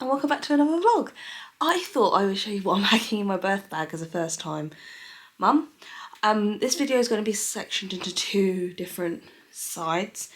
and welcome back to another vlog. I thought I would show you what I'm packing in my birth bag as a first time mum. This video is going to be sectioned into two different sides.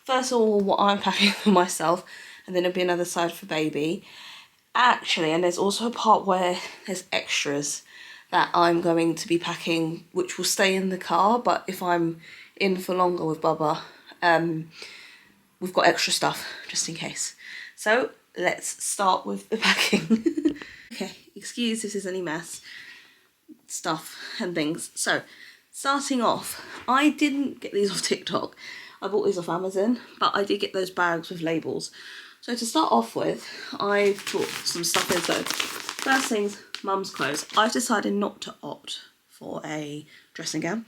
First of all, what I'm packing for myself, and then there'll be another side for baby. Actually, and there's also a part where there's extras that I'm going to be packing, which will stay in the car, but if I'm in for longer with Bubba, we've got extra stuff just in case. So let's start with the packing. Okay, excuse if there's any mess, stuff and things. So starting off, I didn't get these off TikTok. I bought these off Amazon, but I did get those bags with labels. So to start off with, I've put some stuff in. So first things, mum's clothes. I've decided not to opt for a dressing gown.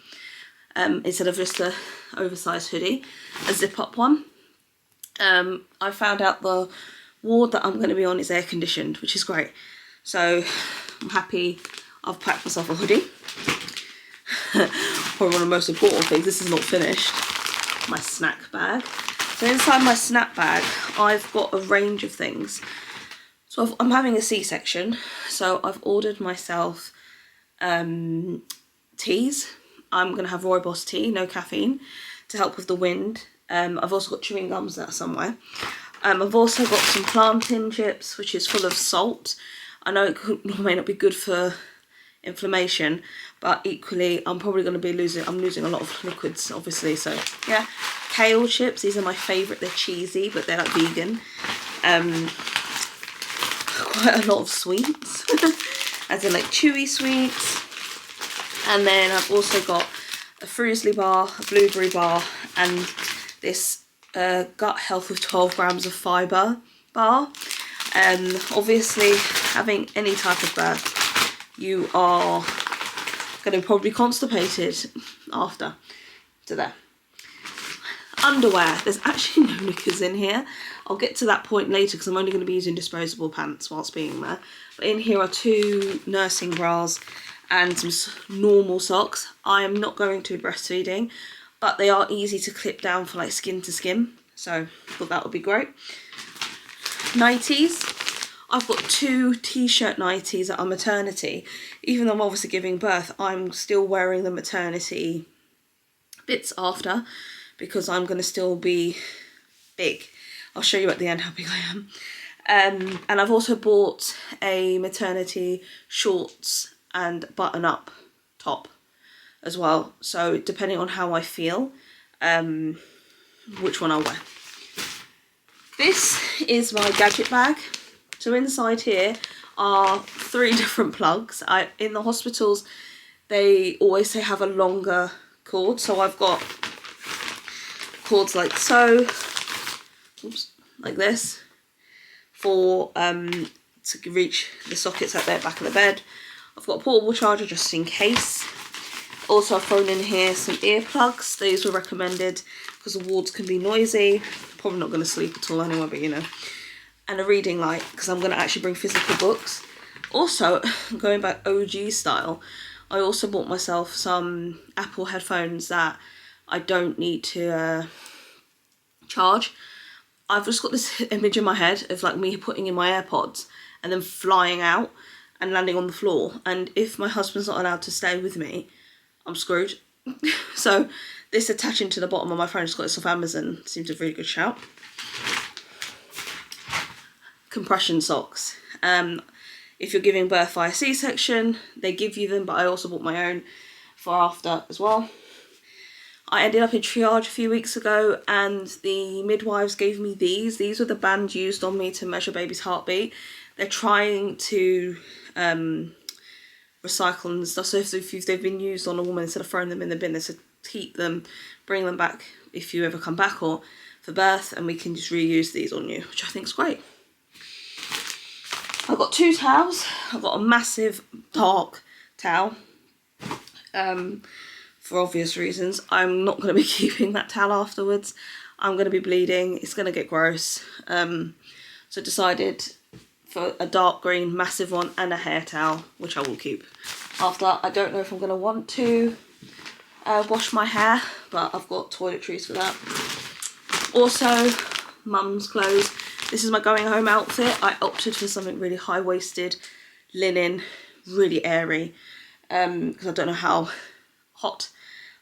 Instead of just a oversized hoodie, a zip up one. I found out the ward that I'm going to be on is air conditioned, which is great. So I'm happy I've packed myself a hoodie. Probably one of the most important things, this is not finished, my snack bag. So inside my snack bag, I've got a range of things. So I'm having a C-section, so I've ordered myself teas. I'm going to have rooibos tea, no caffeine, to help with the wind. I've also got chewing gums that are somewhere. I've also got some plantain chips, which is full of salt. I know it may not be good for inflammation, but equally I'm probably going to be losing a lot of liquids, obviously. So yeah, kale chips, these are my favourite. They're cheesy, but they're like vegan. Quite a lot of sweets, as in like chewy sweets. And then I've also got a Fruisley bar, a blueberry bar, and this gut health with 12 grams of fibre bar. Obviously, having any type of birth, you are going to probably be constipated after. So there. Underwear. There's actually no knickers in here. I'll get to that point later because I'm only going to be using disposable pants whilst being there. But in here are two nursing bras and some normal socks. I am not going to be breastfeeding, but they are easy to clip down for like skin to skin. So I thought that would be great. Nighties. I've got two t-shirt nighties that are maternity. Even though I'm obviously giving birth, I'm still wearing the maternity bits after because I'm going to still be big. I'll show you at the end how big I am. And I've also bought a maternity shorts and button-up top as well. So depending on how I feel, which one I'll wear. This is my gadget bag. So inside here are 3 different plugs. In the hospitals, they always say have a longer cord. So I've got cords like so, oops, like this, for to reach the sockets at the back of the bed. I've got a portable charger just in case. Also I've thrown in here some earplugs. These were recommended because the wards can be noisy. Probably not going to sleep at all anyway, but you know. And a reading light because I'm going to actually bring physical books. Also, going back OG style, I also bought myself some Apple headphones that I don't need to charge. I've just got this image in my head of like me putting in my AirPods and then flying out and landing on the floor. And if my husband's not allowed to stay with me, I'm screwed. So this attaching to the bottom of my phone, just got this off Amazon, seems a really good shout. Compression socks. If you're giving birth via C-section, they give you them, but I also bought my own for after as well. I ended up in triage a few weeks ago and the midwives gave me these. These were the bands used on me to measure baby's heartbeat. They're trying to recycle and stuff. So if they've been used on a woman, instead of throwing them in the bin, they said keep them, bring them back if you ever come back or for birth, and we can just reuse these on you, which I think is great. I've got 2 towels. I've got a massive dark towel. For obvious reasons. I'm not going to be keeping that towel afterwards. I'm going to be bleeding. It's going to get gross. So decided for a dark green massive one and a hair towel, which I will keep. After, I don't know if I'm going to want to wash my hair, but I've got toiletries for that. Also, mum's clothes. This is my going home outfit. I opted for something really high-waisted, linen, really airy, because I don't know how hot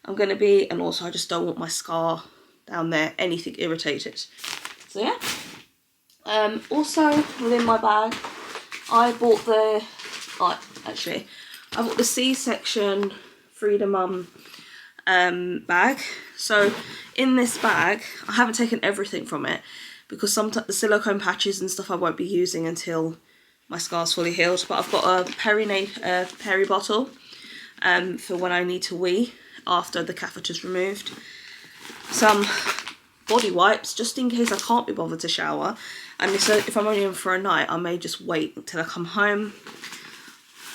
I'm going to be, and also I just don't want my scar down there, anything irritated. So yeah. Also within my bag, I bought the, I bought the C-section Frida Mum bag. So in this bag, I haven't taken everything from it because sometimes the silicone patches and stuff I won't be using until my scar's fully healed. But I've got a peri bottle for when I need to wee after the catheter's removed. Some body wipes just in case I can't be bothered to shower, and if I'm only in for a night, I may just wait until I come home.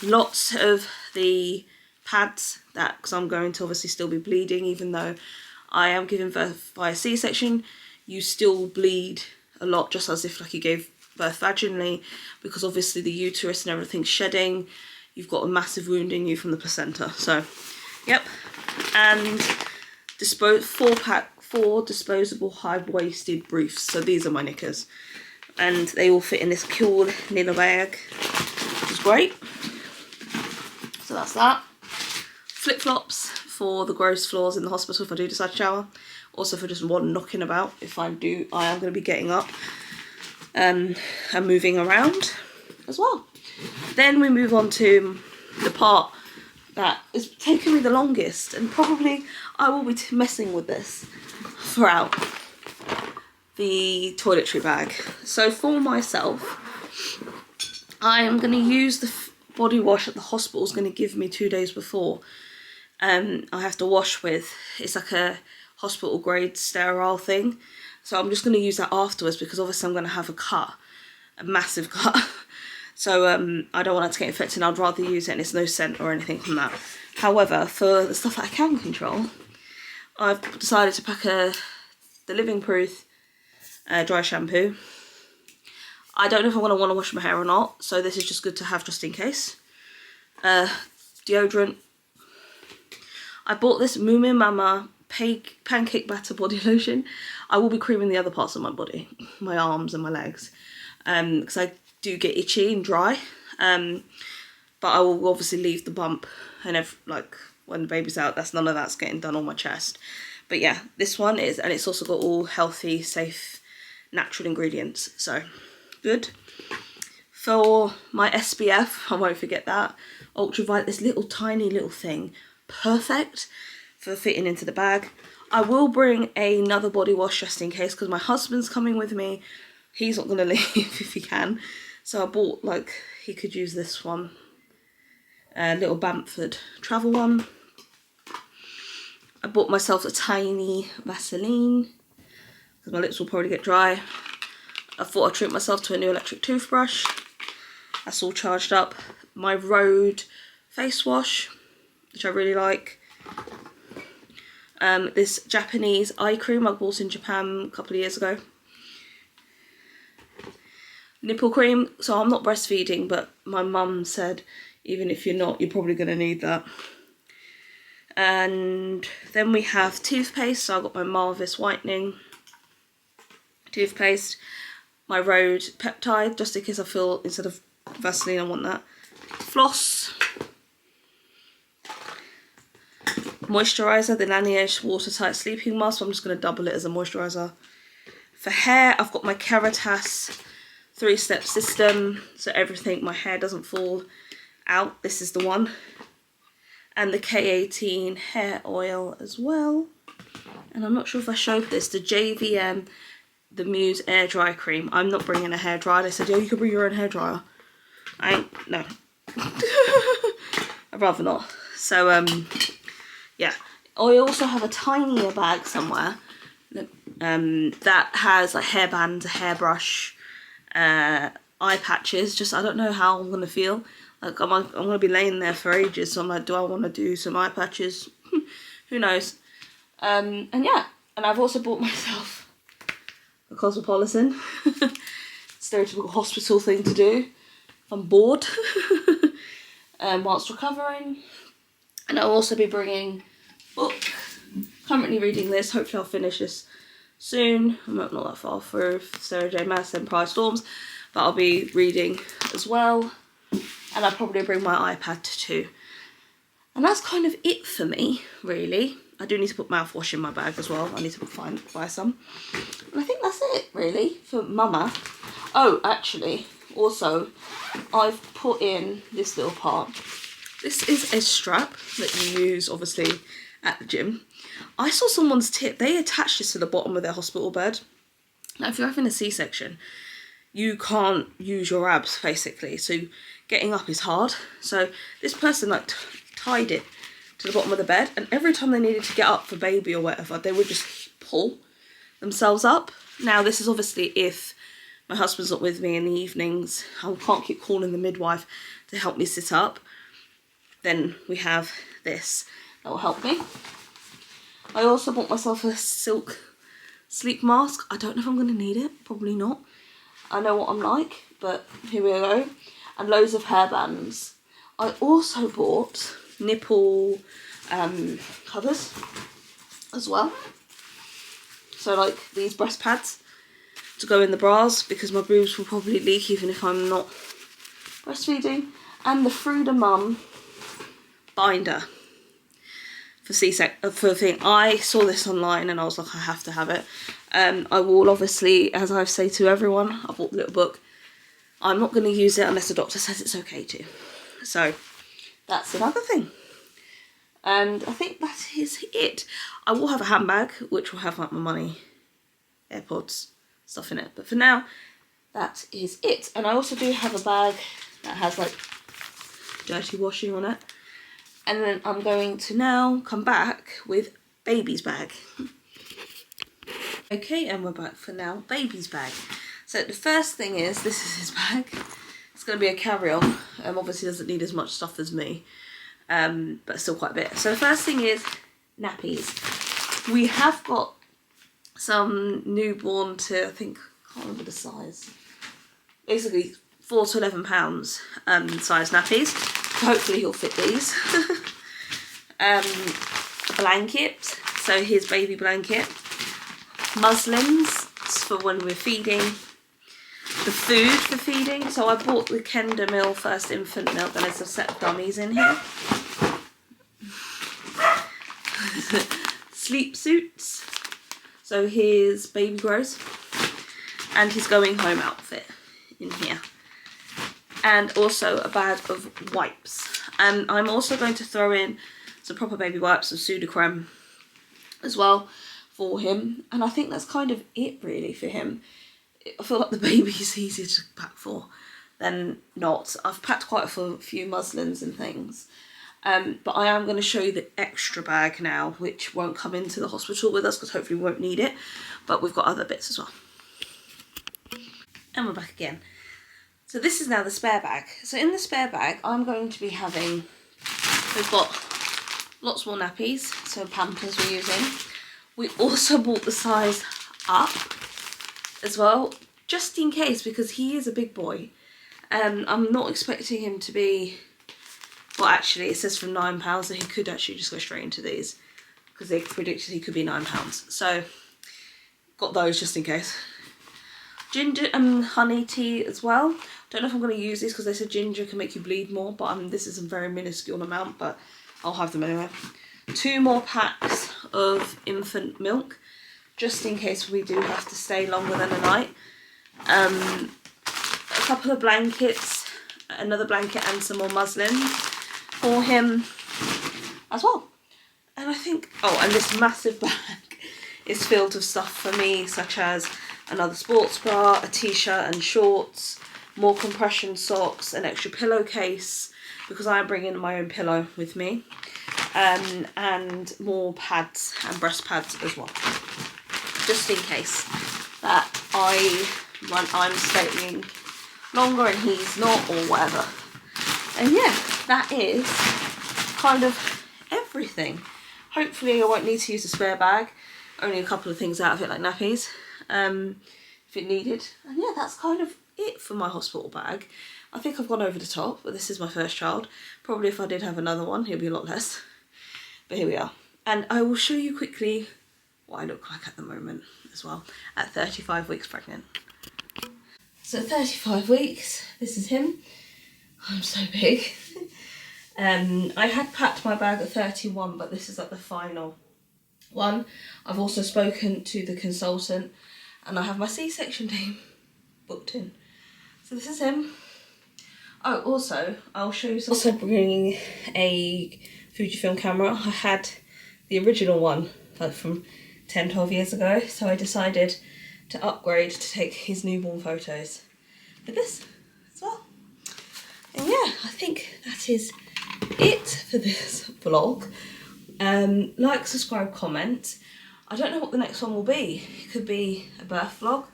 Lots of the pads, because I'm going to obviously still be bleeding, even though I am giving birth by a C-section. You still bleed a lot, just as if like you gave birth vaginally, because obviously the uterus and everything's shedding. You've got a massive wound in you from the placenta. So yep. And 4 disposable high-waisted briefs. So these are my knickers, and they all fit in this cool little bag, which is great. So that's that. Flip-flops for the gross floors in the hospital if I do decide to shower. Also for just one knocking about if I am going to be getting up and moving around as well. Then we move on to the part that is taking me the longest, and probably I will be messing with this throughout, the toiletry bag. So for myself, I am going to use the body wash that the hospital is going to give me 2 days before. I have to wash with, it's like a hospital grade sterile thing. So I'm just going to use that afterwards because obviously I'm going to have a massive cut. So I don't want it to get infected. I'd rather use it and it's no scent or anything from that. However, for the stuff that I can control, I've decided to pack the Living Proof dry shampoo. I don't know if I want to wash my hair or not, so this is just good to have just in case. Deodorant. I bought this Moomin Mama pancake batter body lotion. I will be creaming the other parts of my body, my arms and my legs, because I do get itchy and dry. But I will obviously leave the bump, and like when the baby's out, none of that's getting done on my chest. But yeah, this one is, and it's also got all healthy, safe, natural ingredients, so good. For my SPF, I won't forget that, Ultraviolet, this tiny little thing, perfect for fitting into the bag. I will bring another body wash just in case, because my husband's coming with me. He's not going to leave if he can. So I bought, like, he could use this one. A little Bamford travel one. I bought myself a tiny Vaseline, because my lips will probably get dry. I thought I'd treat myself to a new electric toothbrush. That's all charged up. My Rhode face wash, which I really like. This Japanese eye cream I bought in Japan a couple of years ago. Nipple cream, so I'm not breastfeeding, but my mum said even if you're not, you're probably going to need that. And then we have toothpaste, so I got my Marvis whitening toothpaste, my Rhode peptide, just in case I feel, instead of Vaseline, I want that. Floss, moisturiser, the Laneige watertight sleeping mask, so I'm just going to double it as a moisturiser. For hair, I've got my Keratas 3-step system, so everything, my hair doesn't fall out. This is the one. And the K18 hair oil as well. And I'm not sure if I showed this, the JVM, the Muse air dry cream. I'm not bringing a hair dryer. They said, oh, you can bring your own hair dryer. No. I'd rather not. So, yeah. I also have a tinier bag somewhere that has like hairbands, a hairbrush, eye patches. Just, I don't know how I'm going to feel. Like, I'm going to be laying there for ages, so I'm like, do I want to do some eye patches? Who knows? And yeah, and I've also bought myself a Cosmopolitan. Stereotypical hospital thing to do if I'm bored whilst recovering. And I'll also be bringing a book. Currently reading this, hopefully I'll finish this soon. I'm not that far through Sarah J Maas and Prior Storms, but I'll be reading as well. And I'll probably bring my iPad too. And that's kind of it for me, really. I do need to put mouthwash in my bag as well. I need to buy some. And I think that's it, really, for Mama. Oh, actually, also, I've put in this little part. This is a strap that you use, obviously, at the gym. I saw someone's tip. They attached this to the bottom of their hospital bed. Now, if you're having a C-section, you can't use your abs, basically. So getting up is hard. So this person, like, tied it to the bottom of the bed, and every time they needed to get up for baby or whatever, they would just pull themselves up. Now, this is obviously if my husband's not with me in the evenings, I can't keep calling the midwife to help me sit up, then we have this that will help me. I also bought myself a silk sleep mask. I don't know if I'm going to need it, probably not. I know what I'm like, but here we go. And loads of hairbands. I also bought nipple covers as well. So like these breast pads to go in the bras, because my boobs will probably leak even if I'm not breastfeeding. And the Fruda Mum binder for for thing. I saw this online and I was like, I have to have it. I will obviously, as I say to everyone, I bought the little book. I'm not going to use it unless the doctor says it's okay to. So that's another thing. And I think that is it. I will have a handbag which will have like my money, AirPods, stuff in it. But for now, that is it. And I also do have a bag that has like dirty washing on it. And then I'm going to now come back with baby's bag. Okay, and we're back for now baby's bag. So the first thing is, this is his bag. It's going to be a carry-on. Obviously doesn't need as much stuff as me, but still quite a bit. So the first thing is nappies. We have got some newborn to, I think, I can't remember the size. Basically 4 to 11 pounds size nappies. Hopefully he'll fit these. Blanket, so his baby blanket. Muslins for when we're feeding. The food for feeding. So I bought the Kenda Mill First Infant Milk, and there's a set of dummies in here. Sleep suits. So his baby grows. And his going home outfit in here. And also a bag of wipes. And I'm also going to throw in some proper baby wipes, some Sudocrem as well for him. And I think that's kind of it really for him. I feel like the baby's easier to pack for than not. I've packed quite a few muslins and things. But I am going to show you the extra bag now, which won't come into the hospital with us because hopefully we won't need it. But we've got other bits as well. And we're back again. So this is now the spare bag. So in the spare bag, I'm going to be having, we've got lots more nappies, so Pampers we're using. We also bought the size up as well, just in case, because he is a big boy. I'm not expecting him to be, well actually it says from £9, so he could actually just go straight into these, because they predicted he could be £9. So got those just in case. Ginger and honey tea as well. Don't know if I'm going to use these because they said ginger can make you bleed more, but this is a very minuscule amount, but I'll have them anyway. 2 more packs of infant milk, just in case we do have to stay longer than a night. A couple of blankets, another blanket and some more muslin for him as well. And I think, oh, and this massive bag is filled with stuff for me, such as another sports bra, a t-shirt and shorts, more compression socks, an extra pillowcase, because I am bringing my own pillow with me, and more pads and breast pads as well, just in case that I'm staying longer and he's not, or whatever. And yeah, that is kind of everything. Hopefully I won't need to use a spare bag, only a couple of things out of it like nappies. If it needed. And yeah, that's kind of it for my hospital bag. I think I've gone over the top, but this is my first child. Probably if I did have another one, he'll be a lot less. But here we are. And I will show you quickly what I look like at the moment as well, at 35 weeks pregnant. So at 35 weeks, this is him. I'm so big. I had packed my bag at 31, but this is like the final one. I've also spoken to the consultant and I have my C-section team booked in. So this is him. Oh, also, I'll show you some. Also bringing a Fujifilm camera. I had the original one like from 10, 12 years ago, so I decided to upgrade to take his newborn photos with this as well. And yeah, I think that is it for this vlog. Like, subscribe, comment. I don't know what the next one will be. It could be a birth vlog,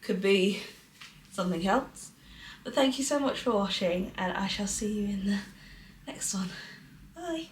could be something else. But thank you so much for watching, and I shall see you in the next one. Bye.